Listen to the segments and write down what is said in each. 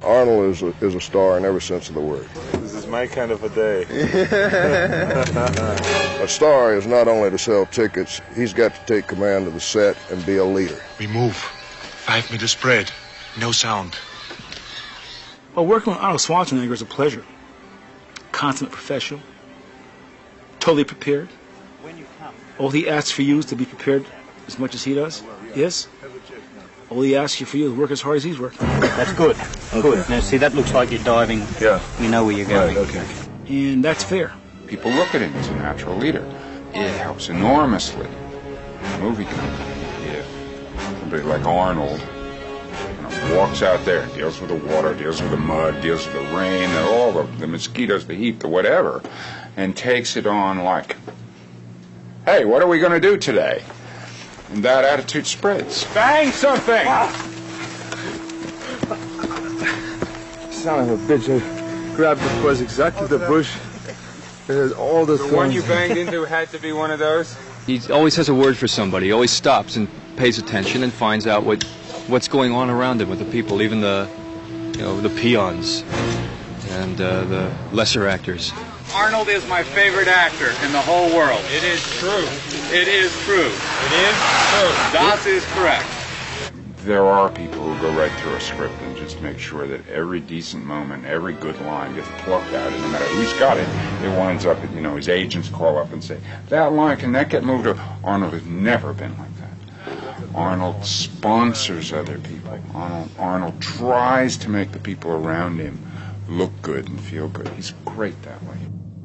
Arnold is a star in every sense of the word. This is my kind of a day. A star is not only to sell tickets, he's got to take command of the set and be a leader. We move. 5-meter spread. No sound. Well, working with Arnold Schwarzenegger is a pleasure. Consummate professional. Totally prepared. All he asks for you is to be prepared as much as he does. Yes? All he asks you for you is work as hard as he's working. That's good. Okay. Good. Now, see, that looks like you're diving. Yeah. We know where you're going. Right, okay. And that's fair. People look at him as a natural leader. It helps enormously in the movie company if somebody like Arnold walks out there and deals with the water, deals with the mud, deals with the rain, all the mosquitoes, the heat, the whatever, and takes it on like, hey, what are we going to do today? And that attitude spreads. Bang something! Son of a bitch, I grabbed the buzz exactly the bush. There's all the one you banged into had to be one of those? He always has a word for somebody. He always stops and pays attention and finds out what's going on around him with the people, even the peons and the lesser actors. Arnold is my favorite actor in the whole world. It is true. It is true. It is true. Das is correct. There are people who go right through a script and just make sure that every decent moment, every good line gets plucked out, and no matter who's got it, it winds up, his agents call up and say, that line, can that get moved? Arnold has never been like that. Arnold sponsors other people. Arnold tries to make the people around him look good and feel good. He's great that way.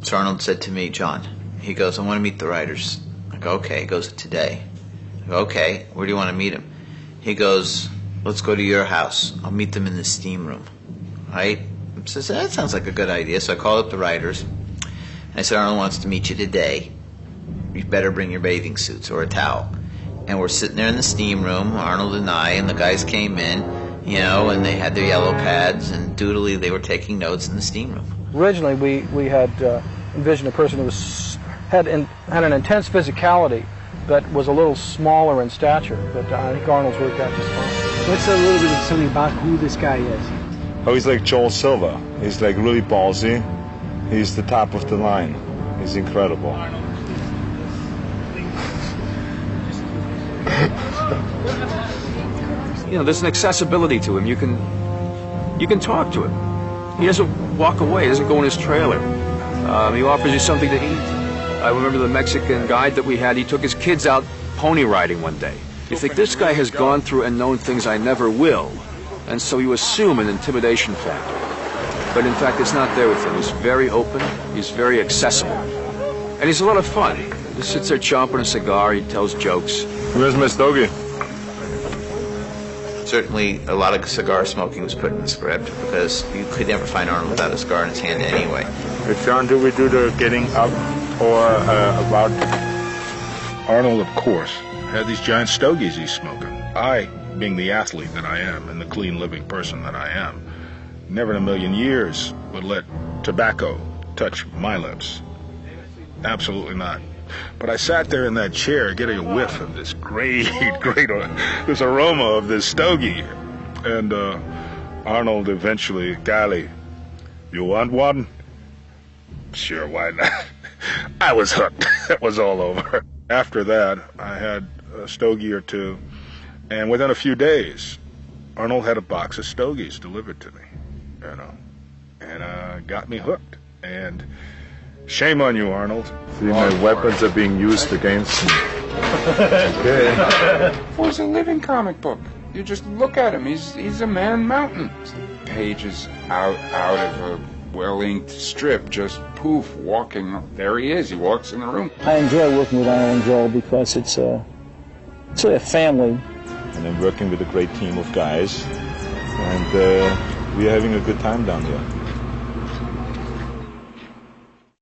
So Arnold said to me, John, he goes, I want to meet the writers. I go, okay. He goes, today. I go, okay, where do you want to meet him? He goes, let's go to your house. I'll meet them in the steam room. Right? So I said, that sounds like a good idea. So I called up the writers. And I said, Arnold wants to meet you today. You better bring your bathing suits or a towel. And we're sitting there in the steam room, Arnold and I, and the guys came in, and they had their yellow pads, and doodly they were taking notes in the steam room. Originally, we had envisioned a person who had an intense physicality, but was a little smaller in stature. But I think Arnold's worked out just fine. What's a little bit of something about who this guy is? Oh, he's like Joel Silva. He's like really ballsy. He's the top of the line. He's incredible. There's an accessibility to him. You can talk to him. He doesn't walk away. He doesn't go in his trailer. He offers you something to eat. I remember the Mexican guide that we had. He took his kids out pony riding one day. You think, this guy has gone through and known things I never will. And so you assume an intimidation factor. But in fact, it's not there with him. He's very open. He's very accessible. And he's a lot of fun. He just sits there chomping a cigar. He tells jokes. Where's my stogie? Certainly, a lot of cigar smoking was put in the script because you could never find Arnold without a cigar in his hand anyway. Hey, John, do we do the getting up or about? Arnold, of course, had these giant stogies he's smoking. I, being the athlete that I am and the clean-living person that I am, never in a million years would let tobacco touch my lips. Absolutely not. But I sat there in that chair getting a whiff of this great, this aroma of this stogie. And Arnold eventually, golly, you want one? Sure, why not? I was hooked. That was all over. After that, I had a stogie or two. And within a few days, Arnold had a box of stogies delivered to me, and got me hooked. And shame on you, Arnold. See, my weapons are being used against me. Okay. Well, it's a living comic book. You just look at him. He's a man mountain. Pages out of a well-inked strip, just poof, walking. There he is. He walks in the room. I enjoy working with Arnold and Joel because it's really a family. And I'm working with a great team of guys, and we're having a good time down there.